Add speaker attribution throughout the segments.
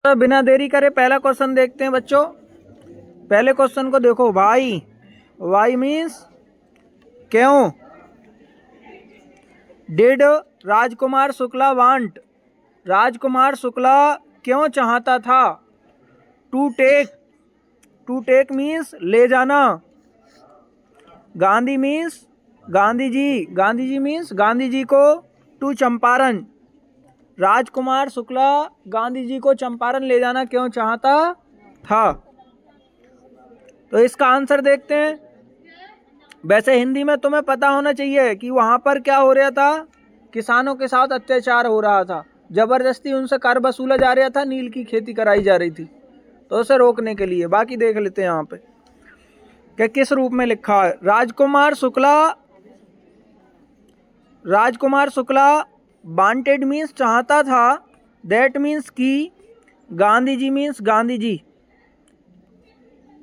Speaker 1: तो बिना देरी करे पहला क्वेश्चन देखते हैं बच्चों। पहले क्वेश्चन को देखो। वाई, वाई मीन्स क्यों। डिड राजकुमार शुक्ला वांट, राजकुमार शुक्ला क्यों चाहता था। To take, to take means ले जाना। गांधी मीन्स गांधी जी, गांधी जी मीन्स गांधी जी को। टू चंपारण, राजकुमार शुक्ला गांधी जी को चंपारण ले जाना क्यों चाहता था। तो इसका आंसर देखते हैं। वैसे हिंदी में तुम्हें पता होना चाहिए कि वहां पर क्या हो रहा था, किसानों के साथ अत्याचार हो रहा था, जबरदस्ती उनसे कर वसूला जा रहा था, नील की खेती कराई जा रही थी, तो उसे रोकने के लिए। बाकी देख लेते हैं यहाँ पे कि किस रूप में लिखा है। राजकुमार शुक्ला, राजकुमार शुक्ला वांटेड मीन्स चाहता था, दैट मीन्स की, गांधी जी मीन्स गांधी जी,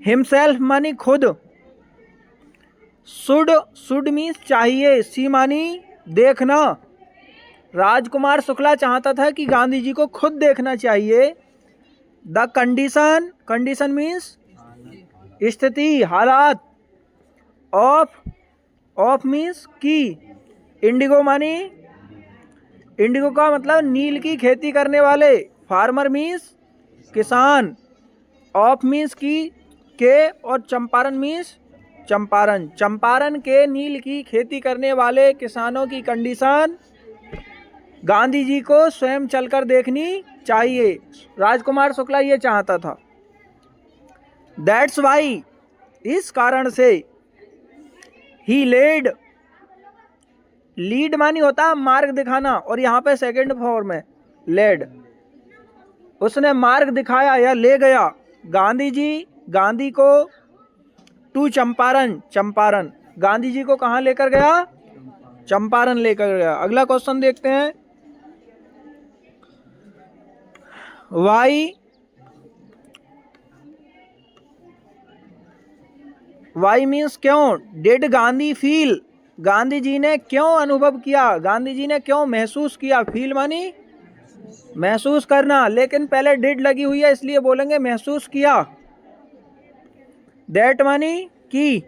Speaker 1: हिमसेल्फ मानी खुद, शुड मीन्स चाहिए, सी मानी देखना। राजकुमार शुक्ला चाहता था कि गांधी जी को खुद देखना चाहिए। द कंडीशन, कंडीशन मीन्स स्थिति, हालात। ऑफ मीन्स की, इंडिगो मानी, इंडिगो का मतलब नील की खेती करने वाले। फार्मर मीन्स किसान। ऑफ मीन्स की के, और चंपारण मीन्स चंपारण, चंपारण के नील की खेती करने वाले किसानों की कंडीशन गांधी जी को स्वयं चलकर देखनी चाहिए। राजकुमार शुक्ला ये चाहता था। दैट्स वाई, इस कारण से। ही लेड, लीड मानी होता मार्ग दिखाना, और यहाँ पे सेकंड फॉर्म है लेड। उसने मार्ग दिखाया या ले गया गांधी जी, गांधी को। टू चंपारण, चंपारण, गांधी जी को कहाँ लेकर गया, चंपारण लेकर गया। अगला क्वेश्चन देखते हैं। वाई, वाई मीन्स क्यों। डिड गांधी फील, गांधी जी ने क्यों अनुभव किया, गांधी जी ने क्यों महसूस किया। फील मानी महसूस करना, लेकिन पहले डिड लगी हुई है इसलिए बोलेंगे महसूस किया। दैट मानी की।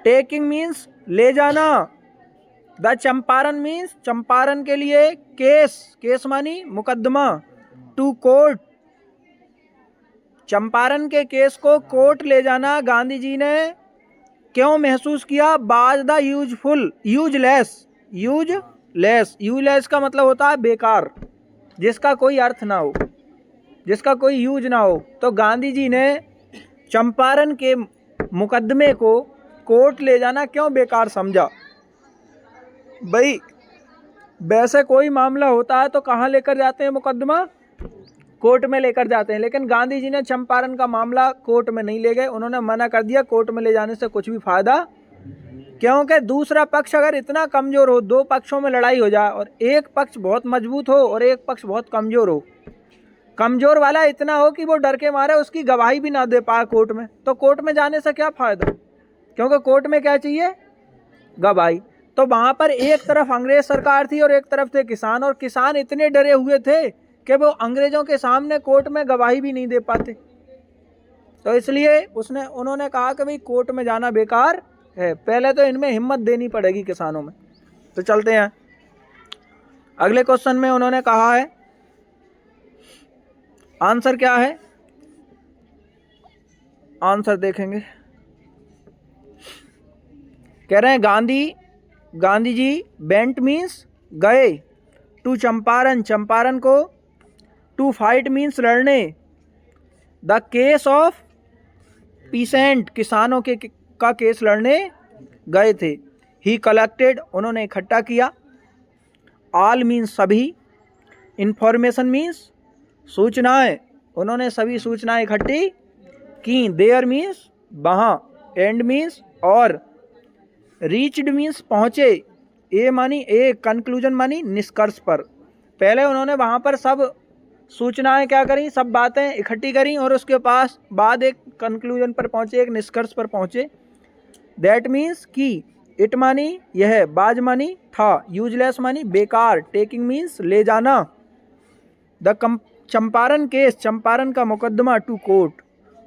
Speaker 1: टेकिंग मीन्स ले जाना। द चंपारण मीन्स चंपारण के लिए केस, केस मानी मुकदमा। टू कोर्ट, चंपारण के केस को कोर्ट ले जाना गांधी जी ने क्यों महसूस किया। Was the useful, useless, useless, useless का मतलब होता है बेकार, जिसका कोई अर्थ ना हो, जिसका कोई यूज ना हो। तो गांधी जी ने चंपारण के मुकदमे को कोर्ट ले जाना क्यों बेकार समझा। भाई वैसे कोई मामला होता है तो कहाँ लेकर जाते हैं मुकदमा, कोर्ट में लेकर जाते हैं, लेकिन गांधी जी ने चंपारण का मामला कोर्ट में नहीं ले गए। उन्होंने मना कर दिया, कोर्ट में ले जाने से कुछ भी फायदा, क्योंकि दूसरा पक्ष अगर इतना कमजोर हो, दो पक्षों में लड़ाई हो जाए और एक पक्ष बहुत मजबूत हो और एक पक्ष बहुत कमजोर हो, कमजोर वाला इतना हो कि वो डर के मारे उसकी गवाही भी ना दे पाए कोर्ट में, तो कोर्ट में जाने से क्या फायदा, क्योंकि कोर्ट में क्या चाहिए, गवाही। तो वहां पर एक तरफ अंग्रेज सरकार थी और एक तरफ थे किसान, और किसान इतने डरे हुए थे कि वो अंग्रेजों के सामने कोर्ट में गवाही भी नहीं दे पाते। तो इसलिए उन्होंने कहा कि भाई कोर्ट में जाना बेकार है, पहले तो इनमें हिम्मत देनी पड़ेगी किसानों में। तो चलते हैं अगले क्वेश्चन में। उन्होंने कहा है, आंसर क्या है, आंसर देखेंगे। कह रहे हैं गांधी जी बेंट मीन्स गए, टू चंपारण, चंपारण को। टू फाइट मीन्स लड़ने, द केस ऑफ पीसेंट, किसानों के का केस लड़ने गए थे। ही कलेक्टेड, उन्होंने इकट्ठा किया। ऑल मीन्स सभी। इंफॉर्मेशन मीन्स सूचनाएं, उन्होंने सभी सूचनाएं इकट्ठी की। देयर मीन्स वहाँ। एंड मीन्स और। रीच्ड मीन्स पहुंचे। ए मानी एक, कंक्लूजन मानी निष्कर्ष पर। पहले उन्होंने वहां पर सब सूचनाएं क्या करी, सब बातें इकट्ठी करी और उसके पास बाद एक कंक्लूजन पर पहुंचे, एक निष्कर्ष पर पहुंचे। दैट मीन्स की। इट मानी यह, बाज मानी था, यूजलेस मानी बेकार, टेकिंग मीन्स ले जाना। द चंपारण केस, चंपारण का मुकदमा टू कोर्ट,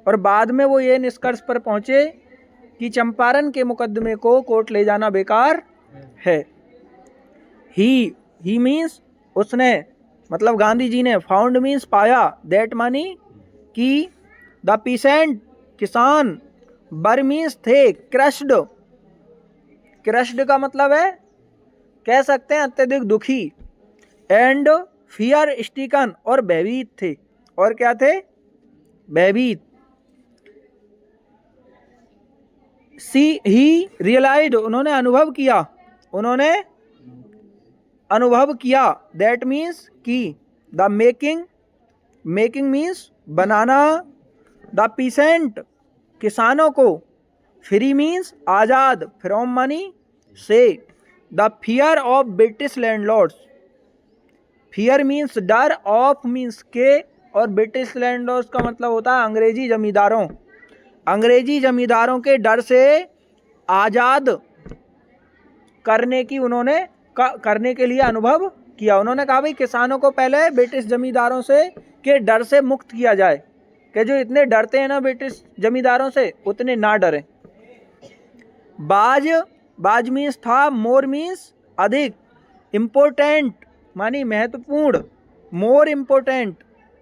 Speaker 1: और बाद में वो ये निष्कर्ष पर पहुंचे कि चंपारण के मुकदमे को कोर्ट ले जाना बेकार है। ही मीन्स उसने, मतलब गांधी जी ने, फाउंड मीन्स पाया, दैट मानी कि द पीसेंट किसान, बर मीन्स थे, क्रश्ड, क्रश्ड का मतलब है कह सकते हैं अत्यधिक दुखी, एंड फियर स्टिकन, और भयभीत थे, और क्या थे, भयभीत। ही रियलाइज्ड, उन्होंने अनुभव किया, उन्होंने अनुभव किया, दैट मीन्स कि, द मेकिंग, मेकिंग मीन्स बनाना, द पीसेंट किसानों को, फ्री मीन्स आजाद, फ्रॉम मनी से, the fear of British landlords, fear means डर, ऑफ मीन्स के, और ब्रिटिश लैंडलॉर्ड्स का मतलब होता है अंग्रेजी जमींदारों, अंग्रेजी जमींदारों के डर से आजाद करने की उन्होंने करने के लिए अनुभव किया। उन्होंने कहा भाई किसानों को पहले ब्रिटिश जमींदारों से के डर से मुक्त किया जाए, कि जो इतने डरते हैं ना ब्रिटिश जमींदारों से, उतने ना डरें। बाज, बाज मीन्स था, मोर मीन्स अधिक, इम्पोर्टेंट मानी महत्वपूर्ण, मोर इम्पोर्टेंट,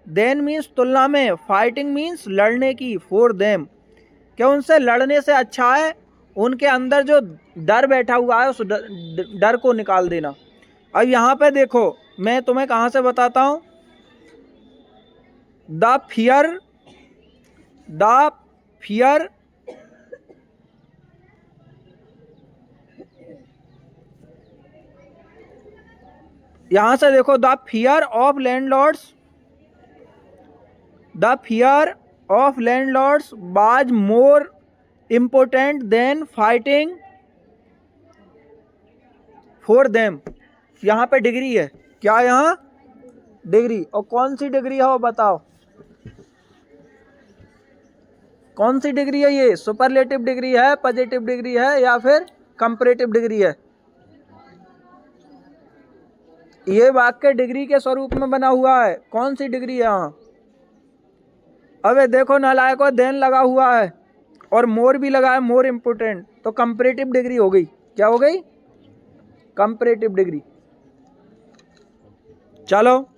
Speaker 1: देन मीन्स तुलना में, फाइटिंग मीन्स लड़ने की, फॉर देम क्या उनसे लड़ने से अच्छा है उनके अंदर जो डर बैठा हुआ है उस डर को निकाल देना। अब यहाँ पे देखो मैं तुम्हें कहाँ से बताता हूँ, द फियर, द फियर यहाँ से देखो, the fear of landlords, the fear of landlords was more important then fighting for them. यहाँ पे डिग्री है, क्या यहाँ डिग्री, और कौन सी डिग्री है वो बताओ, कौन सी डिग्री है ये, सुपरलेटिव डिग्री है, पॉजिटिव डिग्री है, या फिर कंपैरेटिव डिग्री है। ये वाक्य डिग्री के स्वरूप में बना हुआ है, कौन सी डिग्री है यहाँ। अबे देखो नालायको, देन लगा हुआ है और मोर भी लगा है, मोर इम्पोर्टेंट, तो कंपैरेटिव डिग्री हो गई, क्या हो गई, कंपैरेटिव डिग्री। चलो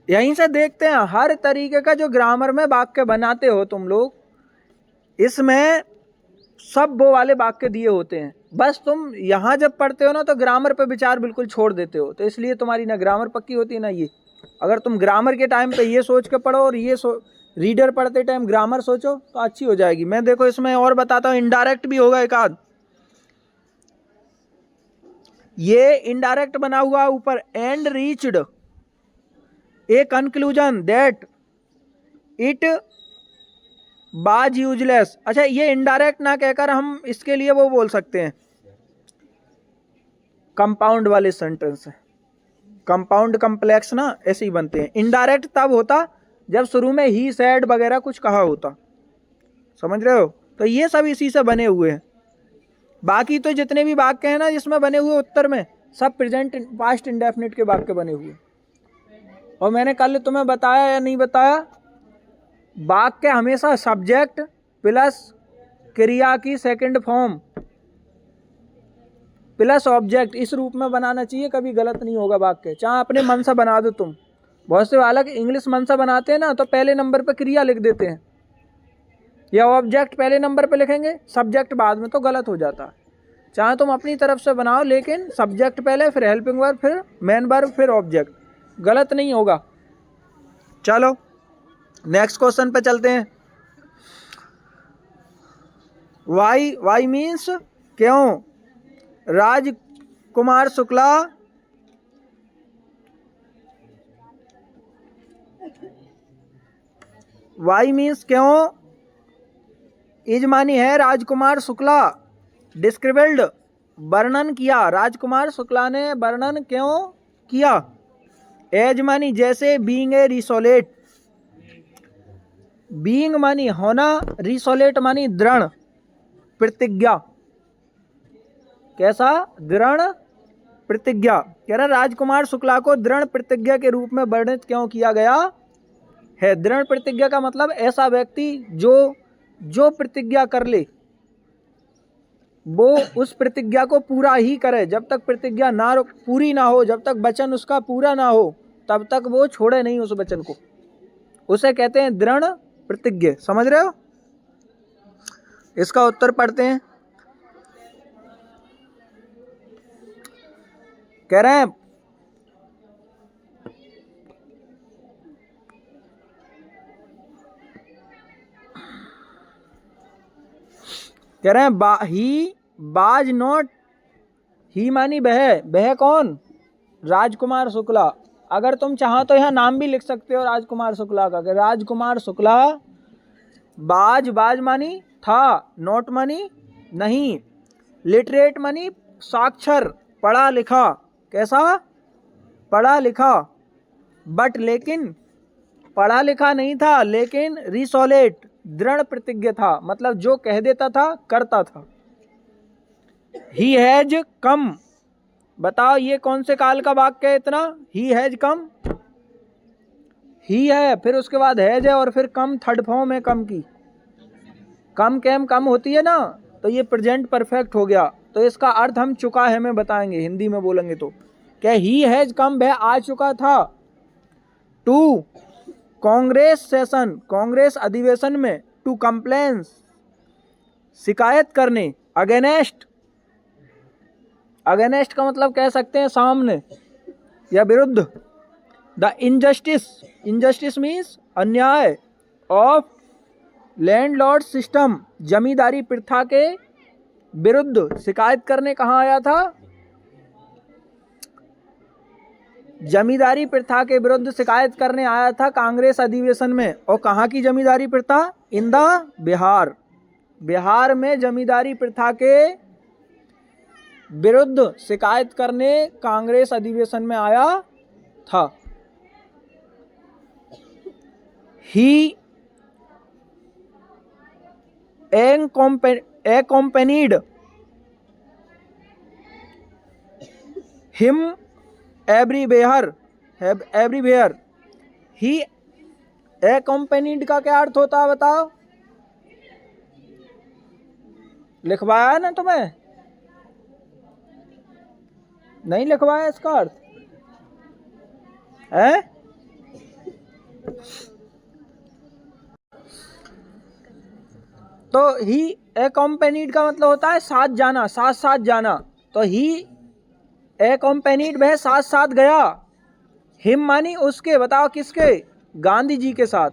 Speaker 1: यहीं से देखते हैं, हर तरीके का जो ग्रामर में वाक्य बनाते हो तुम लोग, इसमें सब वो वाले वाक्य दिए होते हैं, बस तुम यहाँ जब पढ़ते हो ना तो ग्रामर पे विचार बिल्कुल छोड़ देते हो, तो इसलिए तुम्हारी ना ग्रामर पक्की होती है ना ये। अगर तुम ग्रामर के टाइम पे ये सोच के पढ़ो और ये रीडर पढ़ते टाइम ग्रामर सोचो तो अच्छी हो जाएगी। मैं देखो इसमें और बताता हूँ, इनडायरेक्ट भी होगा एक आध, ये इनडायरेक्ट बना हुआ ऊपर, and reached a conclusion that it बाज यूजलेस। अच्छा ये इनडायरेक्ट ना कहकर हम इसके लिए वो बोल सकते हैं, कंपाउंड वाले सेंटेंस है, कंपाउंड कम्प्लेक्स ना ऐसे ही बनते हैं। इनडायरेक्ट तब होता जब शुरू में ही सैड वगैरह कुछ कहा होता, समझ रहे हो, तो ये सब इसी से बने हुए हैं। बाकी तो जितने भी वाक्य हैं ना जिसमें बने हुए उत्तर में, सब प्रेजेंट पास्ट इंडेफिनिट के वाक्य बने हुए। और मैंने कल तुम्हें बताया या नहीं बताया, वाक्य हमेशा सब्जेक्ट प्लस क्रिया की सेकंड फॉर्म प्लस ऑब्जेक्ट इस रूप में बनाना चाहिए, कभी गलत नहीं होगा वाक्य, चाहे अपने मन से बना दो तुम। बहुत से बालक इंग्लिश मन से बनाते हैं ना, तो पहले नंबर पे क्रिया लिख देते हैं या ऑब्जेक्ट पहले नंबर पे लिखेंगे, सब्जेक्ट बाद में, तो गलत हो जाता है। चाहे तुम अपनी तरफ से बनाओ, लेकिन सब्जेक्ट पहले, फिर हेल्पिंग वर्ब, फिर मेन वर्ब, फिर ऑब्जेक्ट, गलत नहीं होगा। चलो नेक्स्ट क्वेश्चन पे चलते हैं। वाई, वाई मीन्स क्यों, राजकुमार शुक्ला वाई मीन्स क्यों, इज मानी है राजकुमार शुक्ला, डिस्क्रिब्ड वर्णन किया, राजकुमार शुक्ला ने वर्णन क्यों किया। एज मानी जैसे, बीइंग ए रिसोलेट, बीइंग मानी होना, रिसोलेट मानी दृढ़ प्रतिज्ञा, कैसा, दृढ़ प्रतिज्ञा। कह रहा राजकुमार शुक्ला को दृढ़ प्रतिज्ञा के रूप में वर्णित क्यों किया गया है। दृढ़ प्रतिज्ञा का मतलब ऐसा व्यक्ति जो प्रतिज्ञा कर ले वो उस प्रतिज्ञा को पूरा ही करे। जब तक प्रतिज्ञा पूरी ना हो, जब तक वचन उसका पूरा ना हो, तब तक वो छोड़े नहीं उस वचन को, उसे कहते हैं दृढ़ प्रतिज्ञ। समझ रहे हो। इसका उत्तर पढ़ते हैं। कह रहे हैं ही बाज नॉट, ही मानी वह कौन, राजकुमार शुक्ला। अगर तुम चाहो तो यहाँ नाम भी लिख सकते हो राजकुमार शुक्ला का, कि राजकुमार शुक्ला बाज मानी था, नोट मानी नहीं, लिटरेट मानी साक्षर पढ़ा लिखा, कैसा पढ़ा लिखा, बट लेकिन पढ़ा लिखा नहीं था, लेकिन रिसोलेट दृढ़ प्रतिज्ञ था, मतलब जो कह देता था करता था। ही हैज कम, बताओ ये कौन से काल का वाक्य है इतना। ही हैज कम, ही है, फिर उसके बाद हैज है, और फिर कम थर्ड फॉर्म है कम की। कम कैम कम होती है ना, तो ये प्रेजेंट परफेक्ट हो गया। तो इसका अर्थ हम चुका है में बताएंगे, हिंदी में बोलेंगे तो क्या ही हैज कम, वह आ चुका था। टू कांग्रेस सेशन, कांग्रेस अधिवेशन में। टू कंप्लेंस, शिकायत करने। अगेनेस्ट, अगेनेस्ट का मतलब कह सकते हैं सामने या विरुद्ध। द इनजस्टिस, इनजस्टिस मीन्स अन्याय, ऑफ लैंडलॉर्ड सिस्टम, जमींदारी प्रथा के विरुद्ध शिकायत करने कहाँ आया था, जमींदारी प्रथा के विरुद्ध शिकायत करने आया था कांग्रेस अधिवेशन में। और कहाँ की जमींदारी प्रथा, इन द बिहार, बिहार में जमींदारी प्रथा के विरुद्ध शिकायत करने कांग्रेस अधिवेशन में आया था। ही accompanied him everywhere, he accompanied का क्या अर्थ होता है बताओ। लिखवाया ना तुम्हें, नहीं लिखवाया इसका अर्थ है। तो ही accompanied का मतलब होता है साथ जाना, साथ साथ जाना। तो ही accompanied वह साथ साथ गया। हिम मानी उसके, बताओ किसके, गांधी जी के साथ।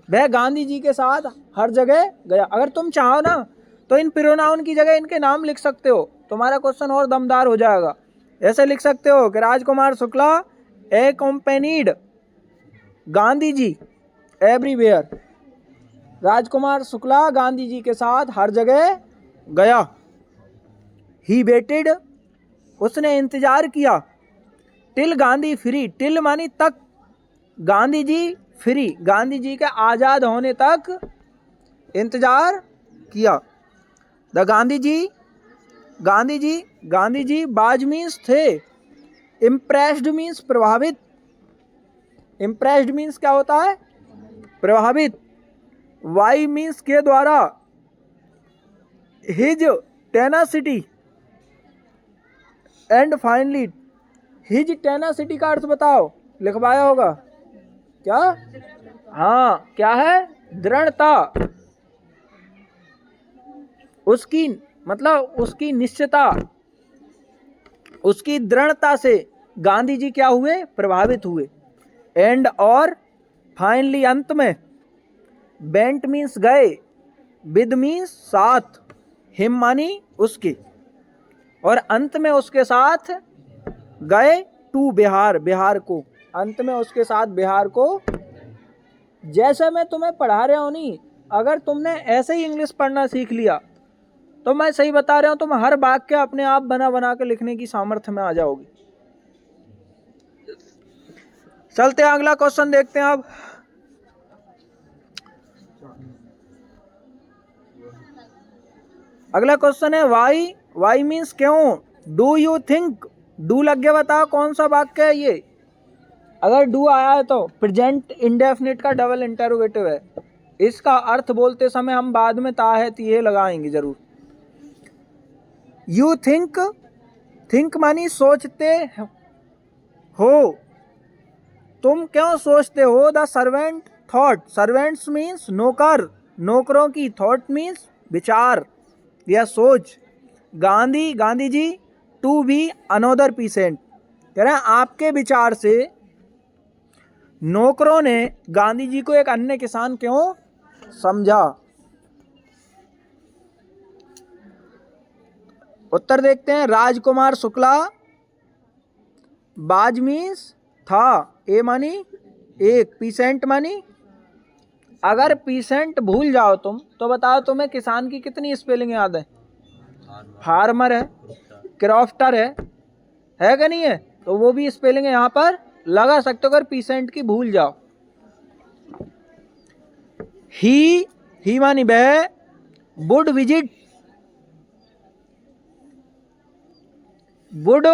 Speaker 1: वह गांधी जी के साथ हर जगह गया। अगर तुम चाहो ना तो इन प्रोनाउन की जगह इनके नाम लिख सकते हो, तुम्हारा क्वेश्चन और दमदार हो जाएगा। ऐसे लिख सकते हो कि राजकुमार शुक्ला accompanied गांधी जी एवरीवेयर, राजकुमार शुक्ला गांधी जी के साथ हर जगह गया। ही वेटेड, उसने इंतजार किया। टिल गांधी फ्री, टिल मानी तक, गांधी जी फ्री, गांधी जी के आज़ाद होने तक इंतजार किया। द गांधी जी बाज मीन्स थे, इम्प्रेस्ड मीन्स प्रभावित, इम्प्रेस्ड मीन्स क्या होता है, प्रभावित। वाई मीन्स के द्वारा। His tenacity, and finally his tenacity का अर्थ बताओ, लिखवाया होगा क्या, हाँ क्या है, दृढ़ता। उसकी मतलब उसकी निश्चयता, उसकी दृढ़ता से गांधी जी क्या हुए, प्रभावित हुए। एंड और फाइनली अंत में। बेंट मीन्स गए, विद मीन्स साथ, हिम मानी उसके, और अंत में उसके साथ गए। टू बिहार, बिहार को, अंत में उसके साथ बिहार को। जैसे मैं तुम्हें पढ़ा रहा हूँ नहीं, अगर तुमने ऐसे ही इंग्लिश पढ़ना सीख लिया तो मैं सही बता रहा हूँ, तुम हर वाक्य अपने आप बना बना के लिखने की सामर्थ्य में आ जाओगे। चलते हैं अगला क्वेश्चन देखते हैं अब। अगला क्वेश्चन है वाई, वाई मीन्स क्यों। डू यू थिंक डू लग गया, बताओ कौन सा वाक्य है ये। अगर डू आया है तो प्रेजेंट इंडेफिनिट का डबल इंटरोगेटिव है। इसका अर्थ बोलते समय हम बाद में ता है ये लगाएंगे जरूर। यू थिंक, थिंक मानी सोचते हो, तुम क्यों सोचते हो। The servant thought, servants means नौकर, नौकरों की, थॉट मीन्स विचार या सोच। Gandhi, Gandhi ji, to be another pheasant, कह रहे हैं आपके विचार से नौकरों ने गांधी जी को एक अन्य किसान क्यों समझा। उत्तर देखते हैं। राजकुमार शुक्ला, बाज मीन्स था, ए मानी एक, पीसेंट मानी, अगर पीसेंट भूल जाओ तुम तो बताओ तुम्हें किसान की कितनी स्पेलिंग याद है। फार्मर है, क्रॉफ्टर है कि नहीं है, तो वो भी स्पेलिंग यहाँ पर लगा सकते हो अगर पीसेंट की भूल जाओ। ही मानी वह, would visit, would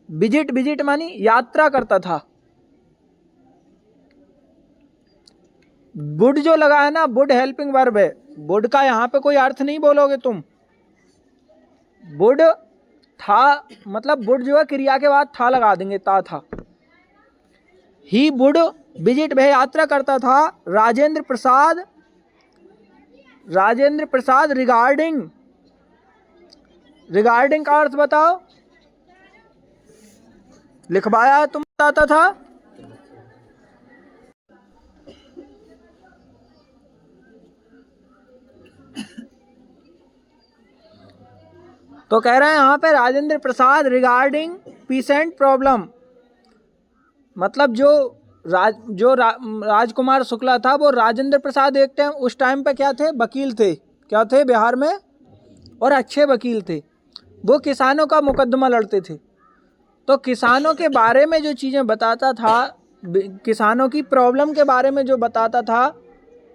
Speaker 1: visit, visit मानी यात्रा करता था। वुड जो लगा है ना, वुड हेल्पिंग वर्ब है, वुड का यहाँ पे कोई अर्थ नहीं बोलोगे तुम। वुड था मतलब वुड जो है क्रिया के बाद था लगा देंगे, ता था। ही वुड विजिट, वह यात्रा करता था। राजेंद्र प्रसाद, राजेंद्र प्रसाद रिगार्डिंग, रिगार्डिंग का अर्थ बताओ, लिखवाया तुम बताता था। तो कह रहे हैं यहाँ पे Rajendra Prasad regarding pheasant problem, मतलब जो राजकुमार शुक्ला था वो राजेंद्र प्रसाद एक टाइम, उस टाइम पे क्या थे, वकील थे, क्या थे बिहार में, और अच्छे वकील थे। वो किसानों का मुकदमा लड़ते थे, तो किसानों के बारे में जो चीज़ें बताता था, किसानों की प्रॉब्लम के बारे में जो बताता था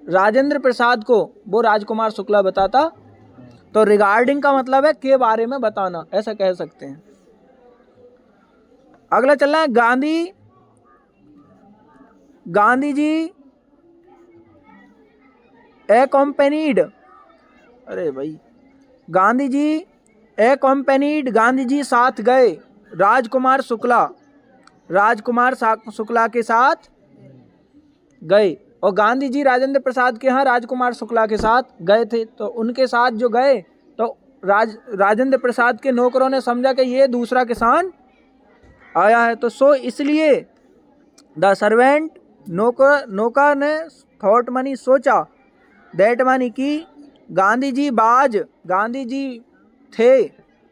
Speaker 1: राजेंद्र प्रसाद को, वो राजकुमार शुक्ला बताता। तो रिगार्डिंग का मतलब है के बारे में बताना, ऐसा कह सकते हैं। अगला चल रहा है गांधी, गांधी जी एक्कम्पेनीड, अरे भाई, गांधी जी एक्कम्पेनीड, गांधी जी साथ गए, राजकुमार शुक्ला, राजकुमार शुक्ला के साथ गए, और गांधी जी राजेंद्र प्रसाद के यहाँ राजकुमार शुक्ला के साथ गए थे। तो उनके साथ जो गए तो राजेंद्र प्रसाद के नौकरों ने समझा कि ये दूसरा किसान आया है, तो सो इसलिए द सर्वेंट, नौकर ने, थॉट मानी सोचा, दैट मानी कि, गांधी जी बाज, गांधी जी थे,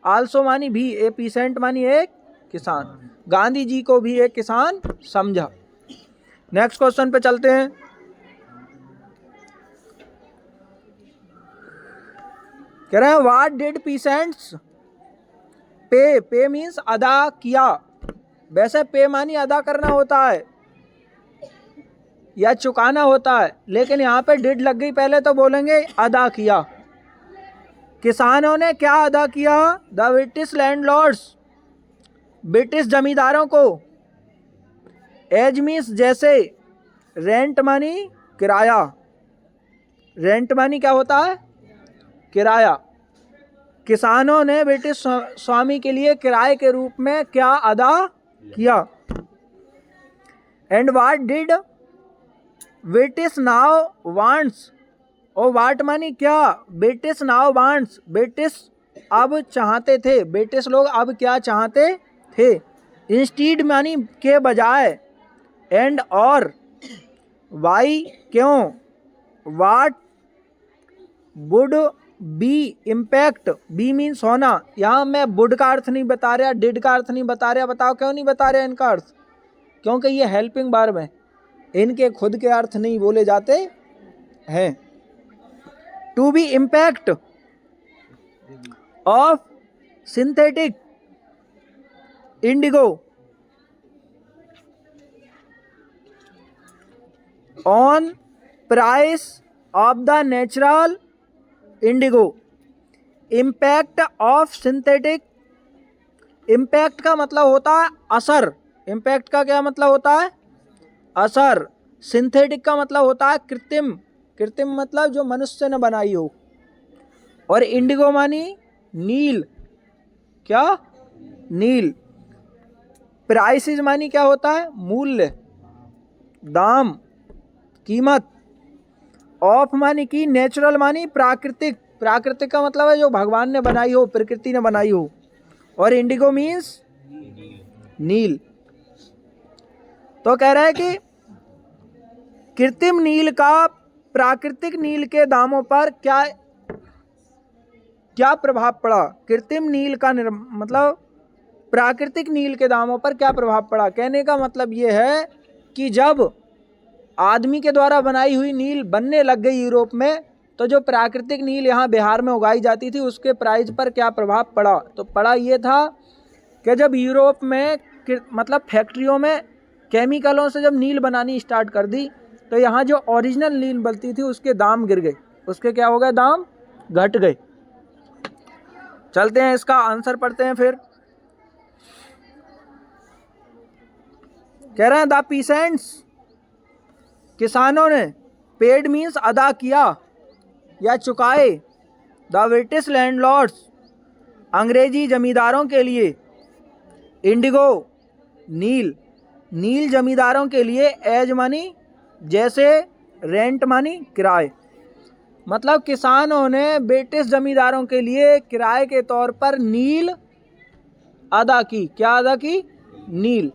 Speaker 1: आल्सो मानी भी, ए पीसेंट मानी एक किसान, गांधी जी को भी एक किसान समझा। नेक्स्ट क्वेश्चन पे चलते हैं। कह रहे हैं व्हाट डिड पीसेंट्स पे, पे मीन्स अदा किया, वैसे पे मानी अदा करना होता है या चुकाना होता है, लेकिन यहाँ पे डिड लग गई पहले तो बोलेंगे अदा किया। किसानों ने क्या अदा किया, द ब्रिटिश लैंडलॉर्ड्स, ब्रिटिश जमींदारों को, एज मीन्स जैसे, रेंट मानी किराया, रेंट मानी क्या होता है, किराया। किसानों ने ब्रिटिश स्वामी के लिए किराए के रूप में क्या अदा किया। And what did British now wants, और वाट मानी क्या, ब्रिटिश नाउ वांट्स, ब्रिटिश अब चाहते थे, ब्रिटिश लोग अब क्या चाहते थे। इंस्टीड मानी के बजाय, एंड और, वाई क्यों, what would be impact, be means होना, यहाँ मैं वुड का अर्थ नहीं बता रहा, डिड का अर्थ नहीं बता रहा, बताओ क्यों नहीं बता रहा इनका अर्थ, क्योंकि ये हेल्पिंग वर्ब है, इनके खुद के अर्थ नहीं बोले जाते हैं। To be impact of synthetic indigo on price of the natural indigo, impact of synthetic impact का मतलब होता है असर। इम्पैक्ट का क्या मतलब होता है? असर। सिंथेटिक का मतलब होता है कृत्रिम। कृत्रिम मतलब जो मनुष्य ने बनाई हो। और इंडिगो मानी नील। क्या? नील। प्राइसिस मानी क्या होता है? मूल्य, दाम, कीमत। ऑफ मानी की, नेचुरल मानी प्राकृतिक। प्राकृतिक का मतलब है जो भगवान ने बनाई हो, प्रकृति ने बनाई हो। और इंडिगो मीन्स नील। तो कह रहा है कि कृत्रिम नील का प्राकृतिक नील के दामों पर क्या क्या प्रभाव पड़ा? कृत्रिम नील का मतलब प्राकृतिक नील के दामों पर क्या प्रभाव पड़ा? कहने का मतलब ये है कि जब आदमी के द्वारा बनाई हुई नील बनने लग गई यूरोप में, तो जो प्राकृतिक नील यहाँ बिहार में उगाई जाती थी उसके प्राइस पर क्या प्रभाव पड़ा? तो पड़ा ये था कि जब यूरोप में मतलब फैक्ट्रियों में केमिकलों से जब नील बनानी स्टार्ट कर दी, तो यहाँ जो ओरिजिनल नील बनती थी उसके दाम गिर गए। उसके क्या हो गए? दाम घट गए। चलते हैं इसका आंसर पढ़ते हैं। फिर कह रहे हैं द पीसेंट्स, किसानों ने, पेड मीन्स अदा किया या चुकाए, द ब्रिटिश लैंडलॉर्ड्स, अंग्रेजी जमींदारों के लिए, इंडिगो नील, नील जमींदारों के लिए, एज मनी जैसे, रेंट मनी किराए। मतलब किसानों ने ब्रिटिश जमींदारों के लिए किराए के तौर पर नील अदा की। क्या अदा की? नील।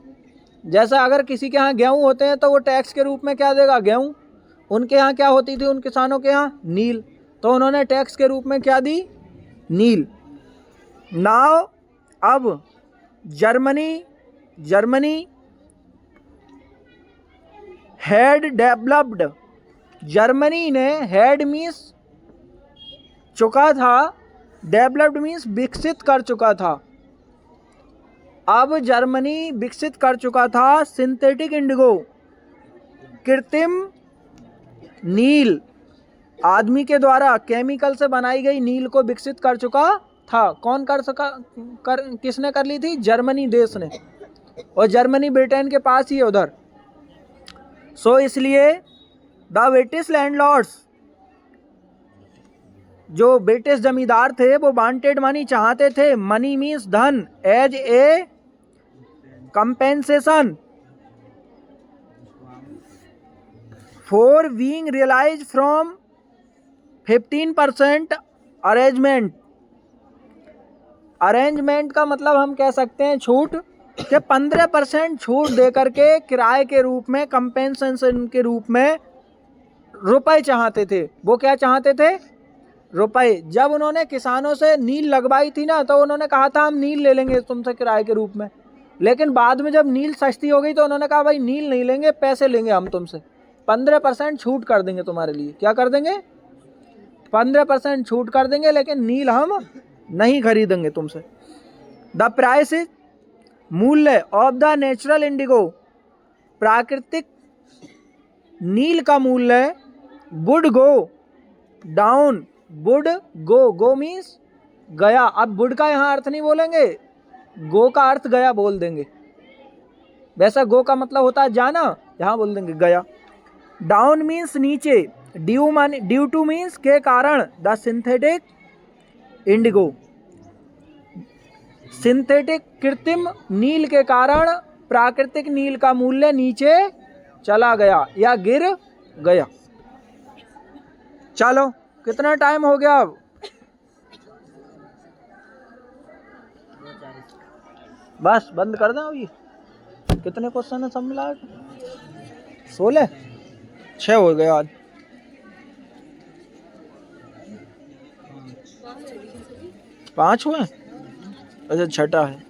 Speaker 1: जैसा अगर किसी के यहाँ गेहूं होते हैं तो वो टैक्स के रूप में क्या देगा? गेहूं। उनके यहाँ क्या होती थी? उन किसानों के यहाँ नील। तो उन्होंने टैक्स के रूप में क्या दी? नील। नाउ अब जर्मनी हैड डेवलप्ड, जर्मनी ने, हैड मीन्स चुका था, डेवलप्ड मीन्स विकसित कर चुका था। अब जर्मनी विकसित कर चुका था सिंथेटिक इंडिगो, कृत्रिम नील, आदमी के द्वारा केमिकल से बनाई गई नील को विकसित कर चुका था। कौन कर सका? किसने कर ली थी? जर्मनी देश ने। और जर्मनी ब्रिटेन के पास ही है उधर। सो इसलिए द ब्रिटिश लैंडलॉर्ड्स, जो ब्रिटिश जमींदार थे, वो वांटेड मनी चाहते थे, मनी मीन्स धन, as a compensation for being realise from 15% arrangement. Arrangement का मतलब हम कह सकते हैं छूट, कि 15% छूट दे करके किराए के रूप में, कंपेंसेशन के रूप में रुपए चाहते थे। वो क्या चाहते थे? रुपए। जब उन्होंने किसानों से नील लगवाई थी ना, तो उन्होंने कहा था हम नील ले लेंगे तुमसे किराए के रूप में। लेकिन बाद में जब नील सस्ती हो गई तो उन्होंने कहा भाई नील नहीं लेंगे, पैसे लेंगे हम तुमसे, 15% छूट कर देंगे तुम्हारे लिए। क्या कर देंगे? 15% छूट कर देंगे, लेकिन नील हम नहीं खरीदेंगे तुमसे। द प्राइस इज, मूल्य, ऑफ द नेचुरल इंडिगो, प्राकृतिक नील का मूल्य, would go down, would go means गया। अब वुड का यहाँ अर्थ नहीं बोलेंगे, गो का अर्थ गया बोल देंगे। वैसा गो का मतलब होता है जाना, यहाँ बोल देंगे गया। डाउन मीन्स नीचे, ड्यू टू मीन्स के कारण, द सिंथेटिक इंडिगो, सिंथेटिक कृत्रिम नील के कारण प्राकृतिक नील का मूल्य नीचे चला गया या गिर गया। चलो कितना टाइम हो गया? अब बस बंद कर दें अभी। कितने क्वेश्चन है सब मिला? 16, 6 हो गए आज। 5 हुए? अच्छा, छठा है।